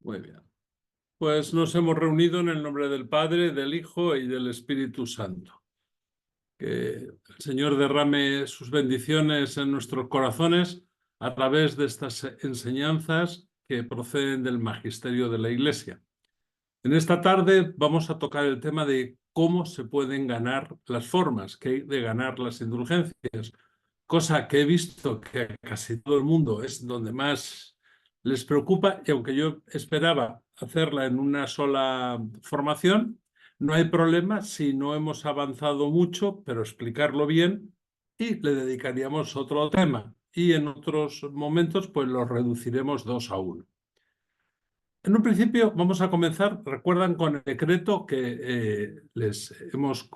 Muy bien. Pues nos hemos reunido en el nombre del Padre, del Hijo y del Espíritu Santo. Que el Señor derrame sus bendiciones en nuestros corazones a través de estas enseñanzas que proceden del magisterio de la Iglesia. En esta tarde vamos a tocar el tema de cómo se pueden ganar las formas, que hay de ganar las indulgencias, cosa que he visto que a casi todo el mundo es donde más les preocupa, y aunque yo esperaba hacerla en una sola formación, no hay problema si no hemos avanzado mucho, pero explicarlo bien y le dedicaríamos otro tema. Y en otros momentos pues lo reduciremos 2 a 1. En un principio vamos a comenzar, recuerdan, con el decreto que les hemos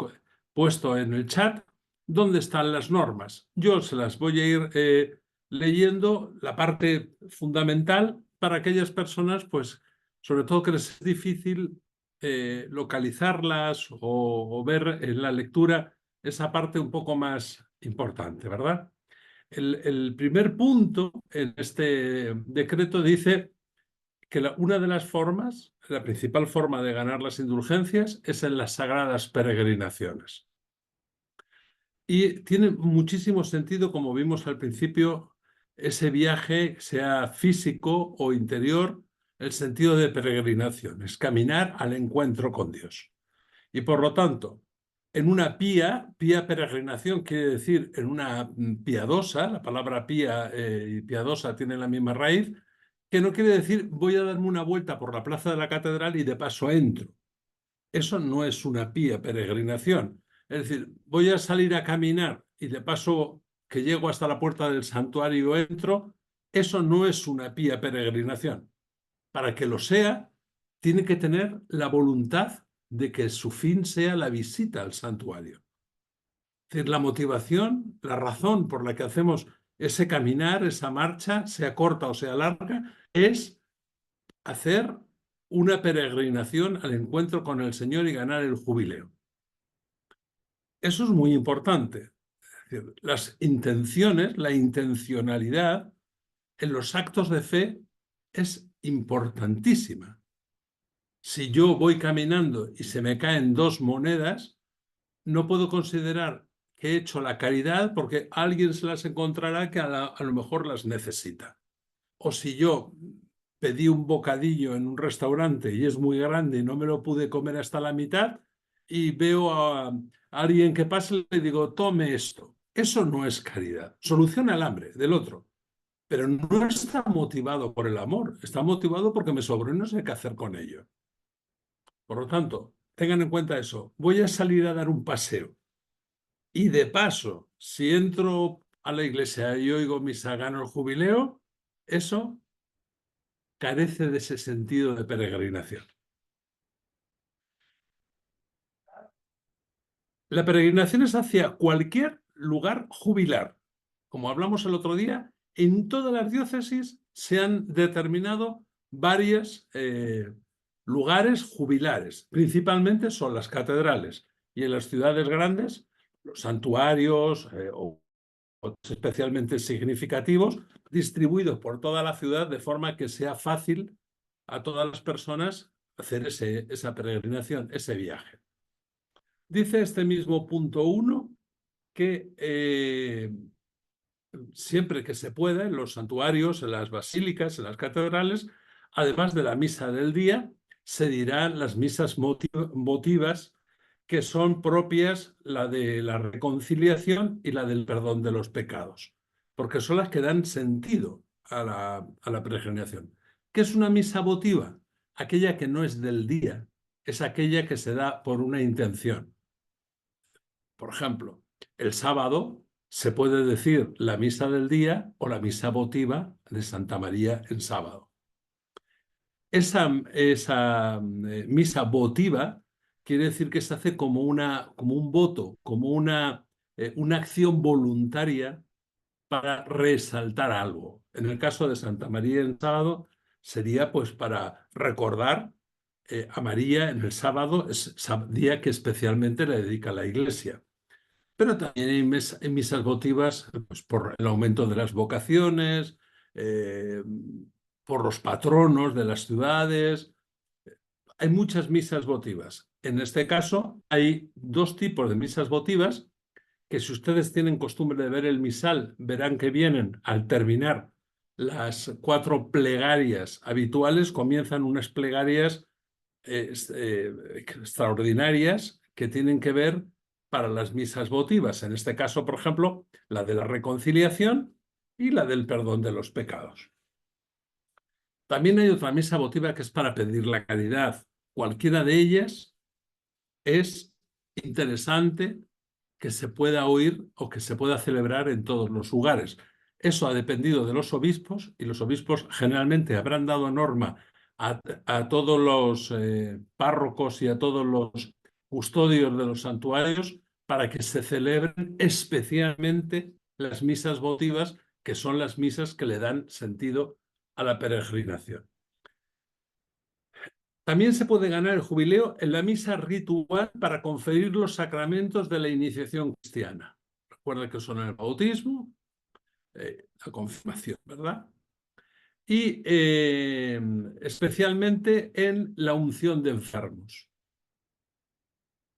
puesto en el chat, donde están las normas. Yo se las voy a ir leyendo la parte fundamental para aquellas personas, pues, sobre todo que les es difícil localizarlas o ver en la lectura esa parte un poco más importante, ¿verdad? El primer punto en este decreto dice que una de las formas, la principal forma de ganar las indulgencias es en las sagradas peregrinaciones. Y tiene muchísimo sentido, como vimos al principio, ese viaje, sea físico o interior, el sentido de peregrinación, es caminar al encuentro con Dios. Y por lo tanto, en una pía peregrinación quiere decir en una piadosa, la palabra pía y piadosa tienen la misma raíz, que no quiere decir voy a darme una vuelta por la plaza de la catedral y de paso entro. Eso no es una pía peregrinación. Es decir, voy a salir a caminar y de paso que llego hasta la puerta del santuario entro. Eso no es una pía peregrinación. Para que lo sea, tiene que tener la voluntad de que su fin sea la visita al santuario. Es decir, la motivación, la razón por la que hacemos ese caminar, esa marcha, sea corta o sea larga, es hacer una peregrinación al encuentro con el Señor y ganar el jubileo. Eso es muy importante. Es decir, las intenciones, la intencionalidad en los actos de fe es importantísima. Si yo voy caminando y se me caen 2 monedas, no puedo considerar que he hecho la caridad porque alguien se las encontrará que a lo mejor las necesita. O si yo pedí un bocadillo en un restaurante y es muy grande y no me lo pude comer hasta la mitad y veo a alguien que pasa y le digo, tome esto. Eso no es caridad. Soluciona el hambre del otro. Pero no está motivado por el amor, está motivado porque me sobró y no sé qué hacer con ello. Por lo tanto, tengan en cuenta eso. Voy a salir a dar un paseo. Y de paso, si entro a la iglesia y oigo misa, gano el jubileo, eso carece de ese sentido de peregrinación. La peregrinación es hacia cualquier lugar jubilar. Como hablamos el otro día, en todas las diócesis se han determinado varios lugares jubilares. Principalmente son las catedrales y en las ciudades grandes, los santuarios o especialmente significativos, distribuidos por toda la ciudad de forma que sea fácil a todas las personas hacer esa peregrinación, ese viaje. Dice este mismo punto 1 que siempre que se pueda, en los santuarios, en las basílicas, en las catedrales, además de la misa del día, se dirán las misas votivas, que son propias, la de la reconciliación y la del perdón de los pecados, porque son las que dan sentido a la peregrinación. ¿Qué es una misa votiva? Aquella que no es del día, es aquella que se da por una intención. Por ejemplo, el sábado se puede decir la misa del día o la misa votiva de Santa María en sábado. Esa misa votiva quiere decir que se hace como un voto, como una acción voluntaria para resaltar algo. En el caso de Santa María en sábado sería pues para recordar a María en el sábado, es día que especialmente le dedica la Iglesia. Pero también hay misas votivas pues, por el aumento de las vocaciones, por los patronos de las ciudades. Hay muchas misas votivas. En este caso, hay dos tipos de misas votivas que, si ustedes tienen costumbre de ver el misal, verán que vienen al terminar las 4 plegarias habituales, comienzan unas plegarias extraordinarias que tienen que ver para las misas votivas. En este caso, por ejemplo, la de la reconciliación y la del perdón de los pecados. También hay otra misa votiva que es para pedir la caridad. Cualquiera de ellas es interesante que se pueda oír o que se pueda celebrar en todos los lugares. Eso ha dependido de los obispos, y los obispos generalmente habrán dado norma a todos los párrocos y a todos los custodios de los santuarios para que se celebren especialmente las misas votivas, que son las misas que le dan sentido a la peregrinación. También se puede ganar el jubileo en la misa ritual para conferir los sacramentos de la iniciación cristiana. Recuerda que son el bautismo, la confirmación, ¿verdad? Y especialmente en la unción de enfermos.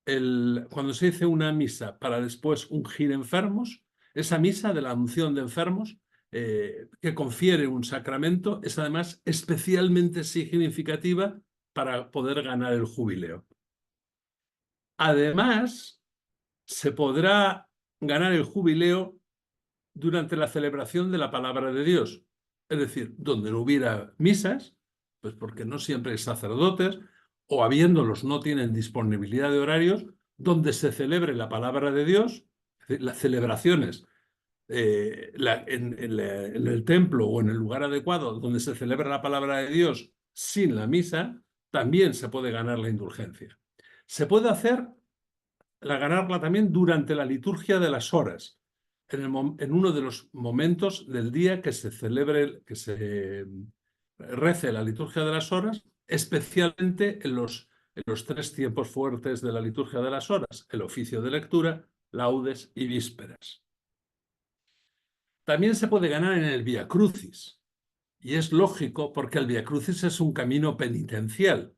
Cuando se dice una misa para después ungir enfermos, esa misa de la unción de enfermos que confiere un sacramento es además especialmente significativa para poder ganar el jubileo. Además, se podrá ganar el jubileo durante la celebración de la palabra de Dios. Es decir, donde no hubiera misas, pues porque no siempre hay sacerdotes, o habiéndolos no tienen disponibilidad de horarios, donde se celebre la palabra de Dios, es decir, las celebraciones en el templo o en el lugar adecuado donde se celebra la palabra de Dios sin la misa, también se puede ganar la indulgencia. Se puede ganarla también durante la liturgia de las horas, en uno de los momentos del día que se celebre, que se rece la liturgia de las horas, especialmente en los 3 tiempos fuertes de la liturgia de las horas: el oficio de lectura, laudes y vísperas. También se puede ganar en el Vía Crucis, y es lógico porque el Vía Crucis es un camino penitencial.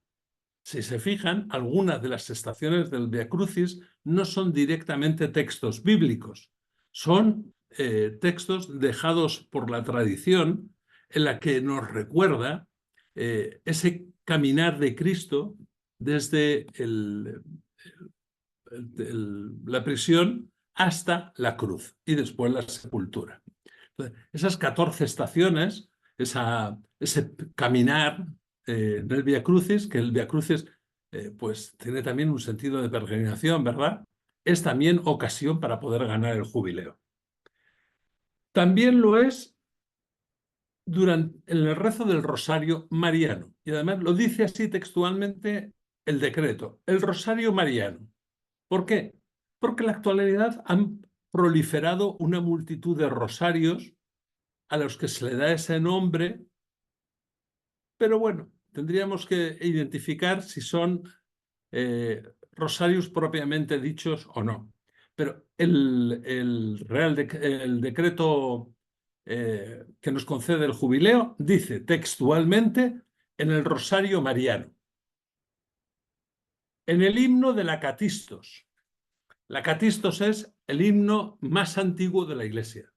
Si se fijan, algunas de las estaciones del Vía Crucis no son directamente textos bíblicos, son textos dejados por la tradición, en la que nos recuerda ese caminar de Cristo desde la prisión hasta la cruz y después la sepultura. Entonces, esas 14 estaciones, ese caminar del Vía Crucis, que el Vía Crucis pues tiene también un sentido de peregrinación, ¿verdad? Es también ocasión para poder ganar el jubileo. También lo es en el rezo del Rosario Mariano, y además lo dice así textualmente el decreto: el Rosario Mariano. ¿Por qué? Porque en la actualidad han proliferado una multitud de rosarios a los que se le da ese nombre, pero bueno, tendríamos que identificar si son rosarios propiamente dichos o no. Pero el decreto que nos concede el jubileo dice textualmente: en el Rosario Mariano, en el himno de la Catistos. La Catistos es el himno más antiguo de la Iglesia,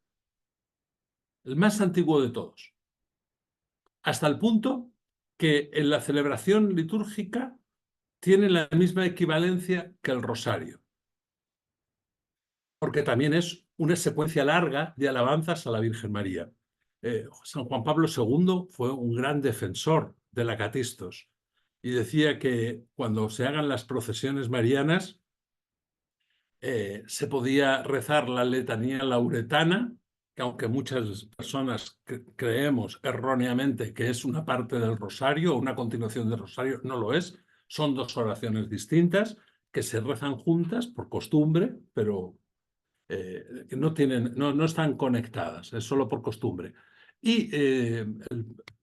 el más antiguo de todos, hasta el punto que en la celebración litúrgica tiene la misma equivalencia que el rosario, porque también es una secuencia larga de alabanzas a la Virgen María. San Juan Pablo II fue un gran defensor de la Catistos y decía que cuando se hagan las procesiones marianas se podía rezar la letanía lauretana, que aunque muchas personas creemos erróneamente que es una parte del rosario o una continuación del rosario, no lo es. Son 2 oraciones distintas que se rezan juntas por costumbre, pero que no están conectadas, es solo por costumbre. Y el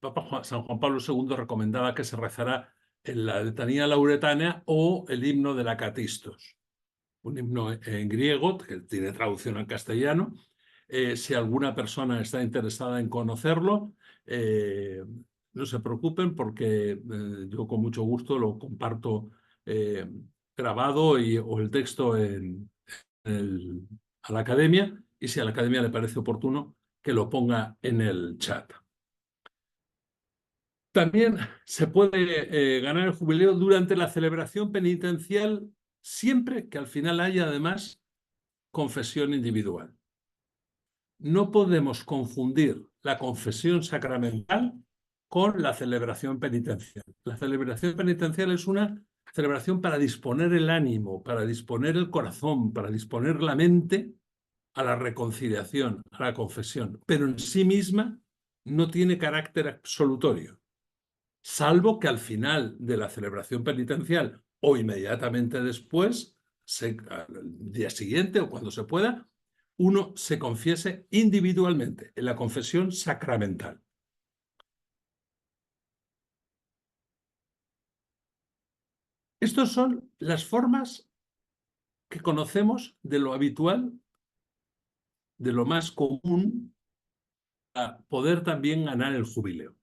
Papa San Juan Pablo II recomendaba que se rezara en la letanía lauretana o el himno de la Catistos, un himno en griego que tiene traducción al castellano. Si alguna persona está interesada en conocerlo, no se preocupen porque yo con mucho gusto lo comparto eh, grabado o el texto a la academia, y si a la academia le parece oportuno, que lo ponga en el chat. También se puede ganar el jubileo durante la celebración penitencial siempre que al final haya además confesión individual. No podemos confundir la confesión sacramental con la celebración penitencial. La celebración penitencial es una celebración para disponer el ánimo, para disponer el corazón, para disponer la mente a la reconciliación, a la confesión, pero en sí misma no tiene carácter absolutorio, salvo que al final de la celebración penitencial o inmediatamente después, al día siguiente o cuando se pueda, uno se confiese individualmente en la confesión sacramental. Estas son las formas que conocemos de lo habitual, de lo más común, a poder también ganar el jubileo.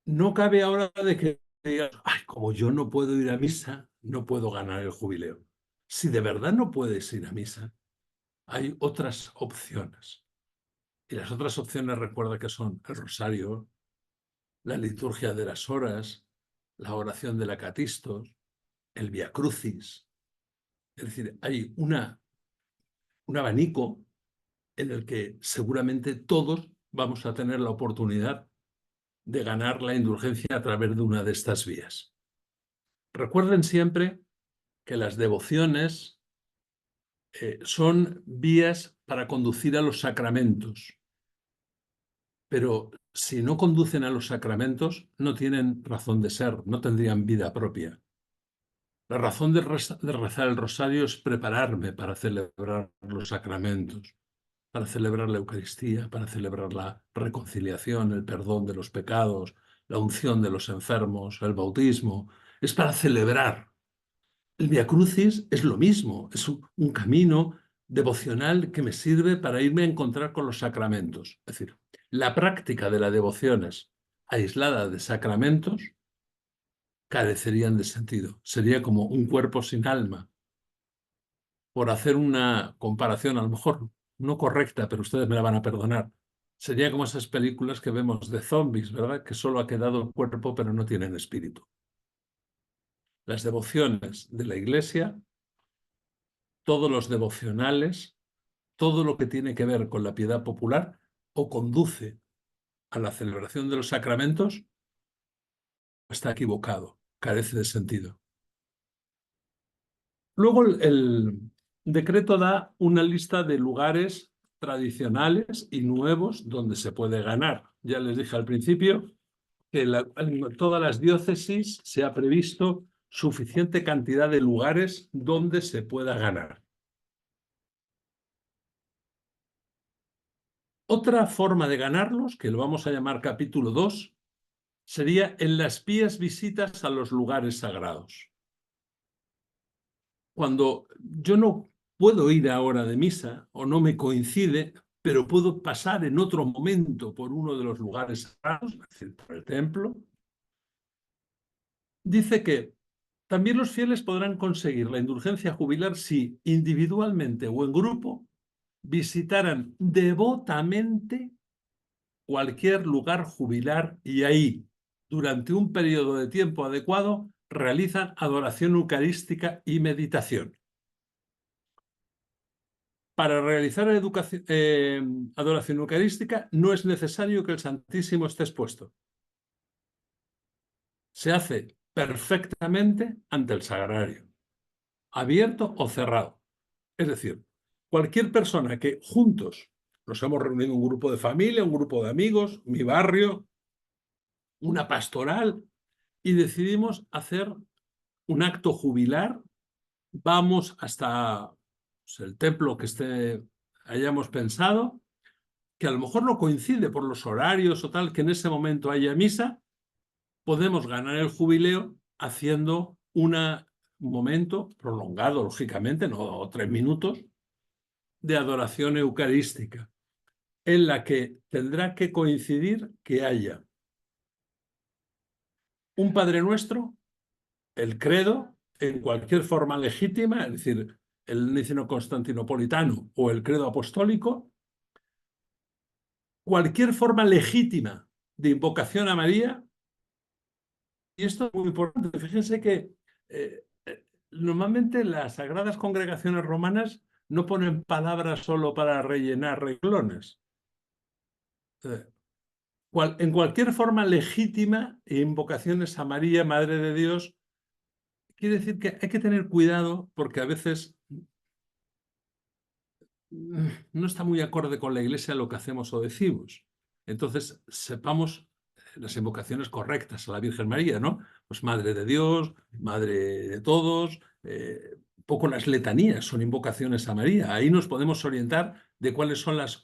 No cabe ahora de que digas, ay, como yo no puedo ir a misa, no puedo ganar el jubileo. Si de verdad no puedes ir a misa, hay otras opciones. Y las otras opciones, recuerda que son el rosario, la liturgia de las horas, la oración de la Catistos, el Via Crucis. Es decir, hay un abanico en el que seguramente todos vamos a tener la oportunidad de ganar la indulgencia a través de una de estas vías. Recuerden siempre que las devociones son vías para conducir a los sacramentos, pero si no conducen a los sacramentos, no tienen razón de ser, no tendrían vida propia. La razón de rezar el rosario es prepararme para celebrar los sacramentos, para celebrar la Eucaristía, para celebrar la reconciliación, el perdón de los pecados, la unción de los enfermos, el bautismo. Es para celebrar. El Via Crucis es lo mismo, es un camino devocional que me sirve para irme a encontrar con los sacramentos. Es decir, la práctica de las devociones aislada de sacramentos carecerían de sentido. Sería como un cuerpo sin alma. Por hacer una comparación, a lo mejor no correcta, pero ustedes me la van a perdonar. Sería como esas películas que vemos de zombies, ¿verdad? Que solo ha quedado el cuerpo, pero no tienen espíritu. Las devociones de la Iglesia, todos los devocionales, todo lo que tiene que ver con la piedad popular o conduce a la celebración de los sacramentos, está equivocado, carece de sentido. Luego el decreto da una lista de lugares tradicionales y nuevos donde se puede ganar. Ya les dije al principio que en todas las diócesis se ha previsto suficiente cantidad de lugares donde se pueda ganar. Otra forma de ganarlos, que lo vamos a llamar capítulo 2, sería en las pías visitas a los lugares sagrados. Cuando yo no puedo ir a hora de misa o no me coincide, pero puedo pasar en otro momento por uno de los lugares sagrados, es decir, por el templo, dice que también los fieles podrán conseguir la indulgencia jubilar si individualmente o en grupo visitaran devotamente cualquier lugar jubilar y ahí, durante un periodo de tiempo adecuado, realizan adoración eucarística y meditación. Para realizar adoración eucarística no es necesario que el Santísimo esté expuesto. Se hace perfectamente ante el sagrario, abierto o cerrado. Es decir, cualquier persona que juntos nos hemos reunido, un grupo de familia, un grupo de amigos, mi barrio, una pastoral, y decidimos hacer un acto jubilar, vamos hasta el templo que hayamos pensado, que a lo mejor no coincide por los horarios o tal, que en ese momento haya misa, podemos ganar el jubileo haciendo un momento prolongado, lógicamente, no 3 minutos, de adoración eucarística, en la que tendrá que coincidir que haya un Padre Nuestro, el credo, en cualquier forma legítima, es decir, el niceno constantinopolitano o el credo apostólico, cualquier forma legítima de invocación a María. Y esto es muy importante. Fíjense que normalmente las sagradas congregaciones romanas no ponen palabras solo para rellenar renglones. En cualquier forma legítima, invocaciones a María, Madre de Dios, quiere decir que hay que tener cuidado porque a veces no está muy acorde con la Iglesia lo que hacemos o decimos. Entonces, sepamos las invocaciones correctas a la Virgen María, ¿no? Pues Madre de Dios, Madre de todos, un poco las letanías son invocaciones a María. Ahí nos podemos orientar de cuáles son las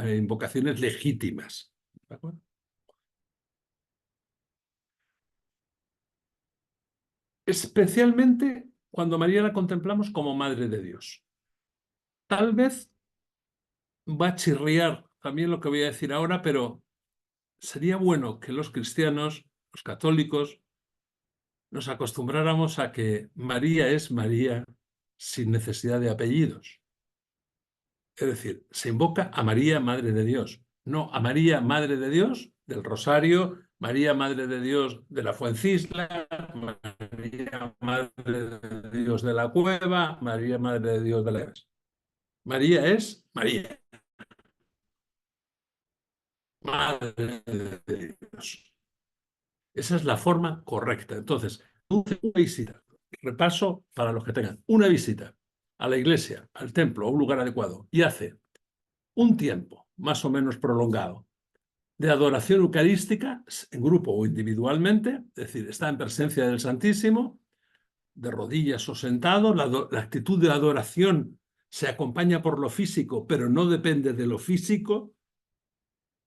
invocaciones legítimas. ¿De acuerdo? Especialmente cuando María la contemplamos como Madre de Dios. Tal vez va a chirriar también lo que voy a decir ahora, pero sería bueno que los cristianos, los católicos, nos acostumbráramos a que María es María sin necesidad de apellidos. Es decir, se invoca a María, Madre de Dios, no a María, Madre de Dios del Rosario, María, Madre de Dios de la Fuencisla, María, Madre de Dios de la Cueva, María, Madre de Dios de la... María es María, Madre de Dios. Esa es la forma correcta. Entonces, una visita, repaso para los que tengan, una visita a la iglesia, al templo, a un lugar adecuado, y hace un tiempo más o menos prolongado de adoración eucarística, en grupo o individualmente, es decir, está en presencia del Santísimo, de rodillas o sentado, la actitud de adoración se acompaña por lo físico, pero no depende de lo físico.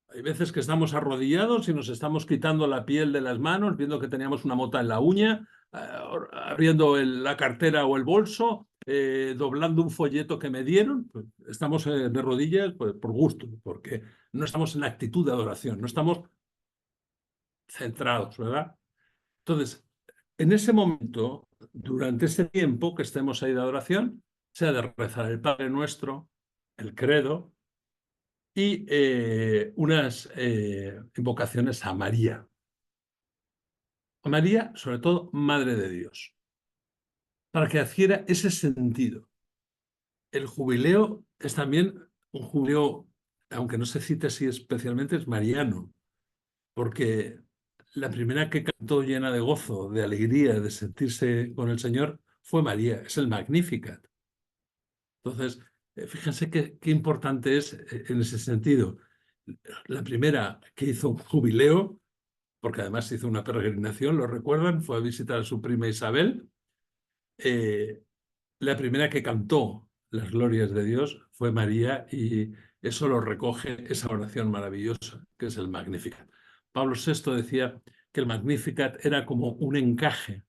Hay veces que estamos arrodillados y nos estamos quitando la piel de las manos, viendo que teníamos una mota en la uña, abriendo la cartera o el bolso, doblando un folleto que me dieron. Pues estamos de rodillas pues, por gusto, porque no estamos en actitud de adoración, no estamos centrados, ¿verdad? Entonces, en ese momento, durante ese tiempo que estemos ahí de adoración, se ha de rezar el Padre Nuestro, el Credo, y unas invocaciones a María. A María, sobre todo, Madre de Dios, para que adquiera ese sentido. El jubileo es también un jubileo, aunque no se cite así especialmente, es mariano, porque la primera que cantó llena de gozo, de alegría, de sentirse con el Señor, fue María, es el Magnificat. Entonces, fíjense qué importante es en ese sentido. La primera que hizo un jubileo, porque además hizo una peregrinación, ¿lo recuerdan? Fue a visitar a su prima Isabel. La primera que cantó las glorias de Dios fue María y eso lo recoge esa oración maravillosa que es el Magnificat. Pablo VI decía que el Magnificat era como un encaje,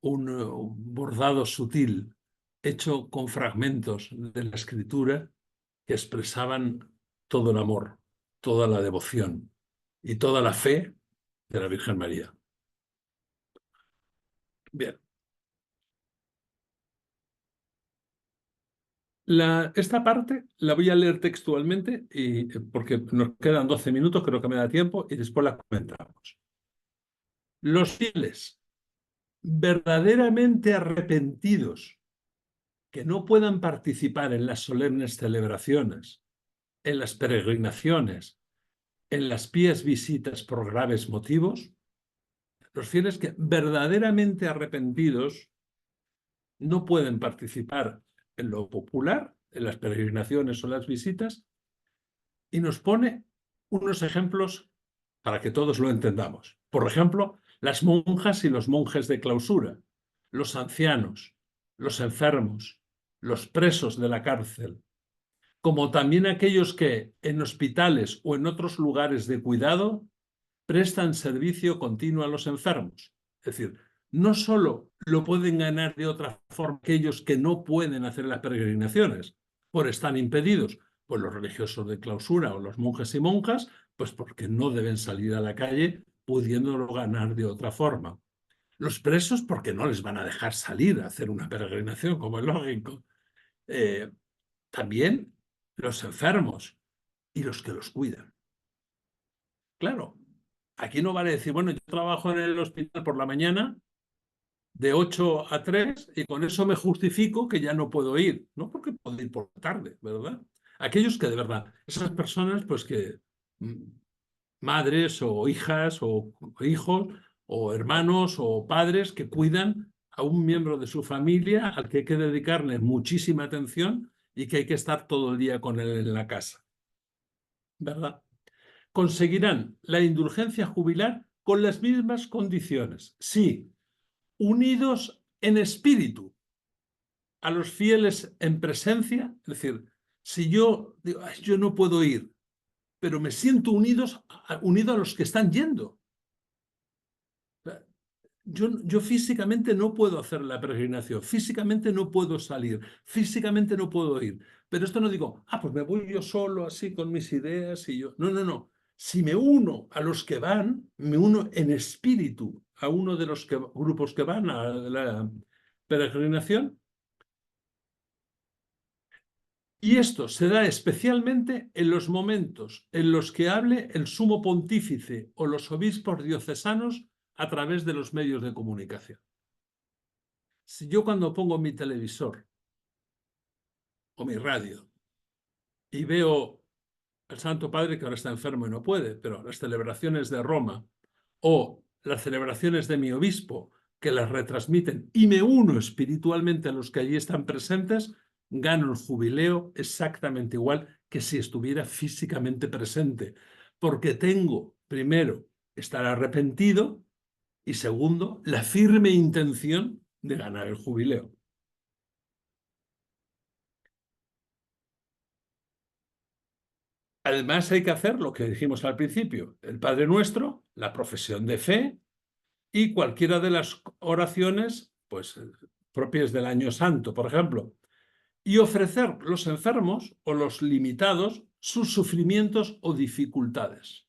un bordado sutil, hecho con fragmentos de la escritura que expresaban todo el amor, toda la devoción y toda la fe de la Virgen María. Bien, esta parte la voy a leer textualmente porque nos quedan 12 minutos, creo que me da tiempo, y después la comentamos. Los fieles verdaderamente arrepentidos que no puedan participar en las solemnes celebraciones, en las peregrinaciones, en las pías visitas por graves motivos, los fieles que verdaderamente arrepentidos no pueden participar en lo popular, en las peregrinaciones o las visitas, y nos pone unos ejemplos para que todos lo entendamos. Por ejemplo, las monjas y los monjes de clausura, los ancianos, los enfermos, los presos de la cárcel, como también aquellos que en hospitales o en otros lugares de cuidado prestan servicio continuo a los enfermos. Es decir, no solo lo pueden ganar de otra forma aquellos que no pueden hacer las peregrinaciones, por estar impedidos, pues los religiosos de clausura o los monjes y monjas, pues porque no deben salir a la calle pudiéndolo ganar de otra forma. Los presos porque no les van a dejar salir a hacer una peregrinación, como es lógico. También los enfermos y los que los cuidan. Claro, aquí no vale decir, bueno, yo trabajo en el hospital por la mañana de 8 a 3 y con eso me justifico que ya no puedo ir, no porque puedo ir por la tarde, ¿verdad? Aquellos que de verdad, esas personas pues que madres o hijas o hijos o hermanos o padres que cuidan a un miembro de su familia al que hay que dedicarle muchísima atención y que hay que estar todo el día con él en la casa, ¿verdad? Conseguirán la indulgencia jubilar con las mismas condiciones, sí, unidos en espíritu a los fieles en presencia, es decir, si yo digo, yo no puedo ir, pero me siento unido a los que están yendo. Yo físicamente no puedo hacer la peregrinación, físicamente no puedo salir, físicamente no puedo ir. Pero esto no digo, pues me voy yo solo así con mis ideas y yo. No, no, no. Si me uno a los que van, me uno en espíritu a uno de los grupos que van a la peregrinación. Y esto se da especialmente en los momentos en los que hable el sumo pontífice o los obispos diocesanos a través de los medios de comunicación. Si yo cuando pongo mi televisor o mi radio y veo al Santo Padre que ahora está enfermo y no puede, pero las celebraciones de Roma o las celebraciones de mi obispo que las retransmiten y me uno espiritualmente a los que allí están presentes, gano el jubileo exactamente igual que si estuviera físicamente presente, porque tengo, primero, estar arrepentido y segundo, la firme intención de ganar el jubileo. Además, hay que hacer lo que dijimos al principio, el Padre Nuestro, la profesión de fe y cualquiera de las oraciones pues, propias del Año Santo, por ejemplo, y ofrecer los enfermos o los limitados sus sufrimientos o dificultades.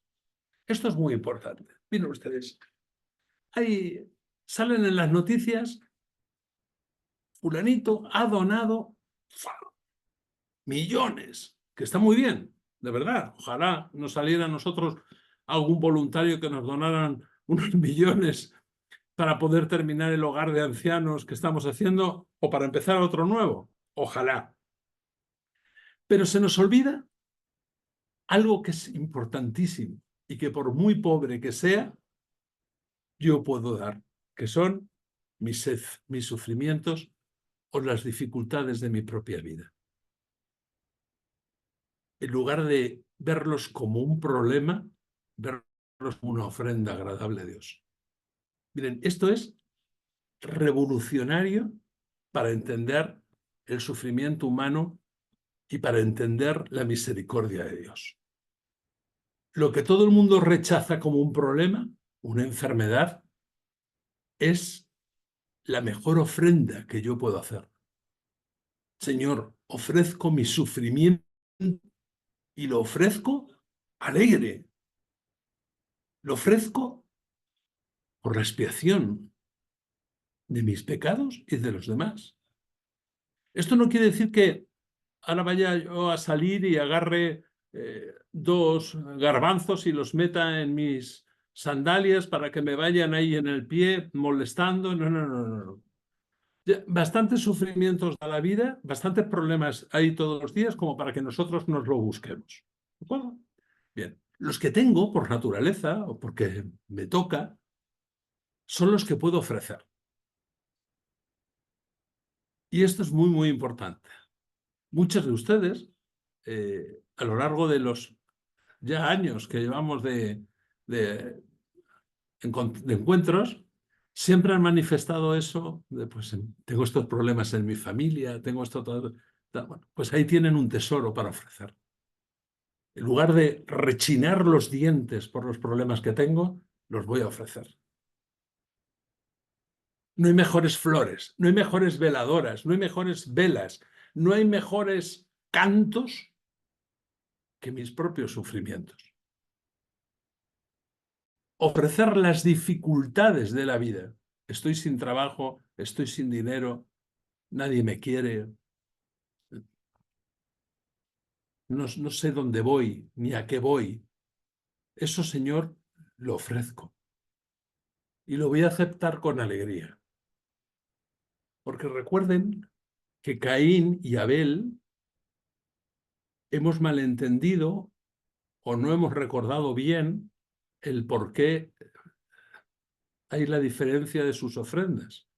Esto es muy importante. Miren ustedes, ahí salen en las noticias, fulanito ha donado millones, que está muy bien, de verdad. Ojalá nos saliera a nosotros algún voluntario que nos donaran unos millones para poder terminar el hogar de ancianos que estamos haciendo o para empezar otro nuevo. Ojalá. Pero se nos olvida algo que es importantísimo y que por muy pobre que sea, yo puedo dar, que son mis sufrimientos o las dificultades de mi propia vida. En lugar de verlos como un problema, verlos como una ofrenda agradable a Dios. Miren, esto es revolucionario para entender el sufrimiento humano y para entender la misericordia de Dios. Lo que todo el mundo rechaza como un problema, una enfermedad, es la mejor ofrenda que yo puedo hacer. Señor, ofrezco mi sufrimiento y lo ofrezco alegre. Lo ofrezco por la expiación de mis pecados y de los demás. Esto no quiere decir que ahora vaya yo a salir y agarre 2 garbanzos y los meta en mis sandalias para que me vayan ahí en el pie molestando. No, no, no, no, no. Bastantes sufrimientos da la vida, bastantes problemas hay todos los días como para que nosotros nos lo busquemos. ¿De acuerdo? Bien. Los que tengo por naturaleza o porque me toca son los que puedo ofrecer. Y esto es muy, muy importante. Muchos de ustedes, a lo largo de los ya años que llevamos de encuentros, siempre han manifestado eso, pues tengo estos problemas en mi familia, tengo esto todo. Bueno, pues ahí tienen un tesoro para ofrecer. En lugar de rechinar los dientes por los problemas que tengo, los voy a ofrecer. No hay mejores flores, no hay mejores veladoras, no hay mejores velas, no hay mejores cantos que mis propios sufrimientos. ofrecer las dificultades de la vida. Estoy sin trabajo, estoy sin dinero, nadie me quiere, no sé dónde voy ni a qué voy. Eso, Señor, lo ofrezco y lo voy a aceptar con alegría. Porque recuerden que Caín y Abel hemos malentendido o no hemos recordado bien el por qué hay la diferencia de sus ofrendas.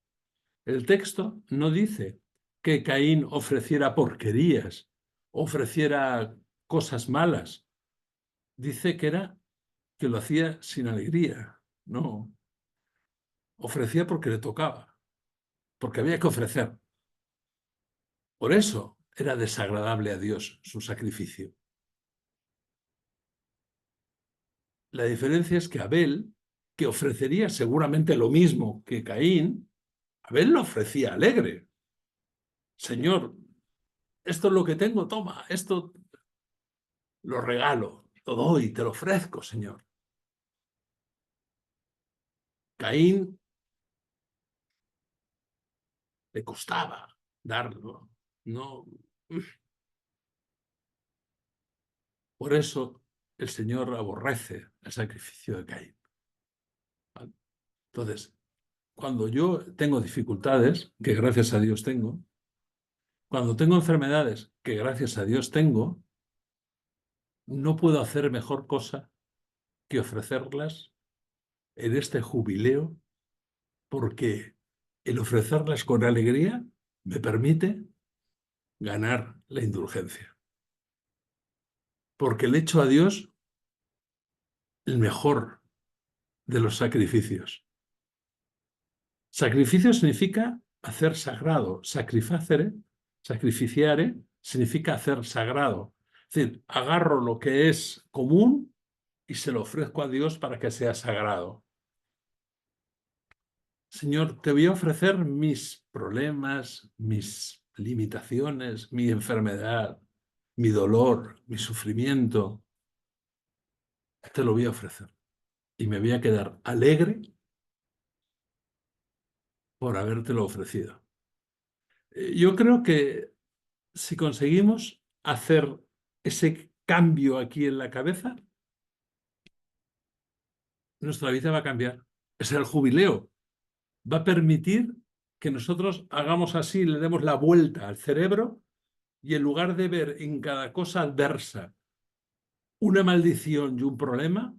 El texto no dice que Caín ofreciera porquerías, ofreciera cosas malas. Dice que lo hacía sin alegría. No, ofrecía porque le tocaba, porque había que ofrecer. Por eso era desagradable a Dios su sacrificio. La diferencia es que Abel, que ofrecería seguramente lo mismo que Caín, Abel lo ofrecía alegre. Señor, esto es lo que tengo, toma, esto lo regalo, lo doy, te lo ofrezco, Señor. Caín le costaba darlo, no. Por eso el Señor aborrece el sacrificio de Caín. Entonces, cuando yo tengo dificultades, que gracias a Dios tengo, cuando tengo enfermedades, que gracias a Dios tengo, no puedo hacer mejor cosa que ofrecerlas en este jubileo, porque el ofrecerlas con alegría me permite ganar la indulgencia. Porque le echo a Dios el mejor de los sacrificios. Sacrificio significa hacer sagrado. Sacrificiare significa hacer sagrado. Es decir, agarro lo que es común y se lo ofrezco a Dios para que sea sagrado. Señor, te voy a ofrecer mis problemas, mis limitaciones, mi enfermedad, mi dolor, mi sufrimiento. Te lo voy a ofrecer. Y me voy a quedar alegre por habértelo ofrecido. Yo creo que si conseguimos hacer ese cambio aquí en la cabeza, nuestra vida va a cambiar. Es el jubileo. Va a permitir que nosotros hagamos así, le demos la vuelta al cerebro y en lugar de ver en cada cosa adversa una maldición y un problema,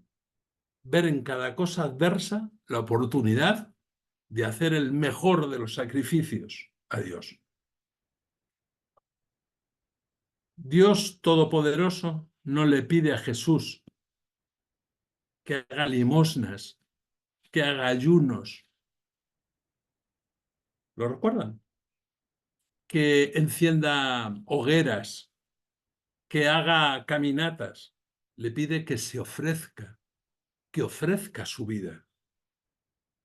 ver en cada cosa adversa la oportunidad de hacer el mejor de los sacrificios a Dios. Dios Todopoderoso no le pide a Jesús que haga limosnas, que haga ayunos. ¿Lo recuerdan? Que encienda hogueras, que haga caminatas. Le pide que ofrezca su vida.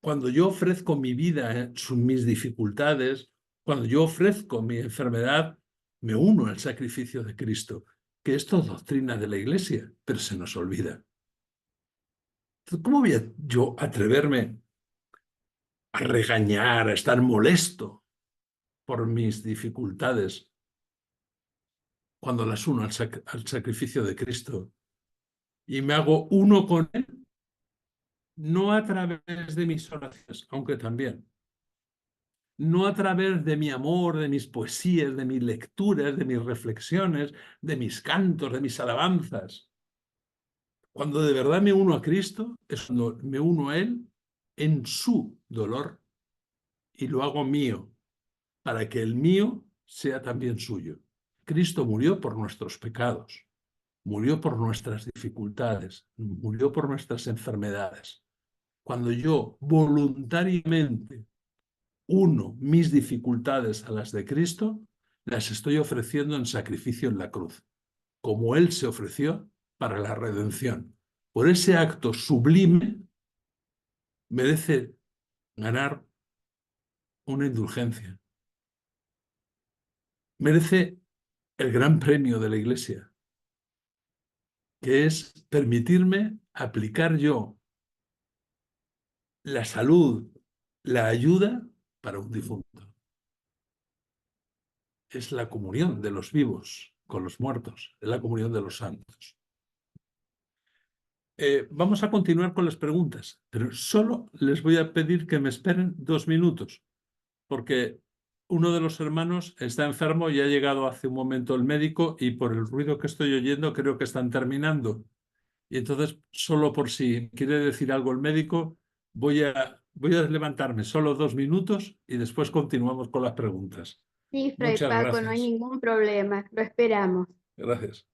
Cuando yo ofrezco mi vida, mis dificultades, cuando yo ofrezco mi enfermedad, me uno al sacrificio de Cristo, que esto es doctrina de la Iglesia, pero se nos olvida. Entonces, ¿cómo voy a yo atreverme a regañar, a estar molesto por mis dificultades cuando las uno al sacrificio de Cristo y me hago uno con Él? No a través de mis oraciones, aunque también, no a través de mi amor, de mis poesías, de mis lecturas, de mis reflexiones, de mis cantos, de mis alabanzas. Cuando de verdad me uno a Cristo, es cuando me uno a Él en su dolor y lo hago mío, para que el mío sea también suyo. Cristo murió por nuestros pecados, murió por nuestras dificultades, murió por nuestras enfermedades. Cuando yo voluntariamente uno mis dificultades a las de Cristo, las estoy ofreciendo en sacrificio en la cruz, como Él se ofreció para la redención. Por ese acto sublime merece ganar una indulgencia. Merece el gran premio de la Iglesia, que es permitirme aplicar yo la salud, la ayuda para un difunto. Es la comunión de los vivos con los muertos, es la comunión de los santos. Vamos a continuar con las preguntas, pero solo les voy a pedir que me esperen 2 minutos, porque uno de los hermanos está enfermo y ha llegado hace un momento el médico y por el ruido que estoy oyendo creo que están terminando. Y entonces, solo por si quiere decir algo el médico, voy a levantarme solo 2 minutos y después continuamos con las preguntas. Sí, Fray Muchas Paco, no hay gracias. ningún problema, lo esperamos. Gracias.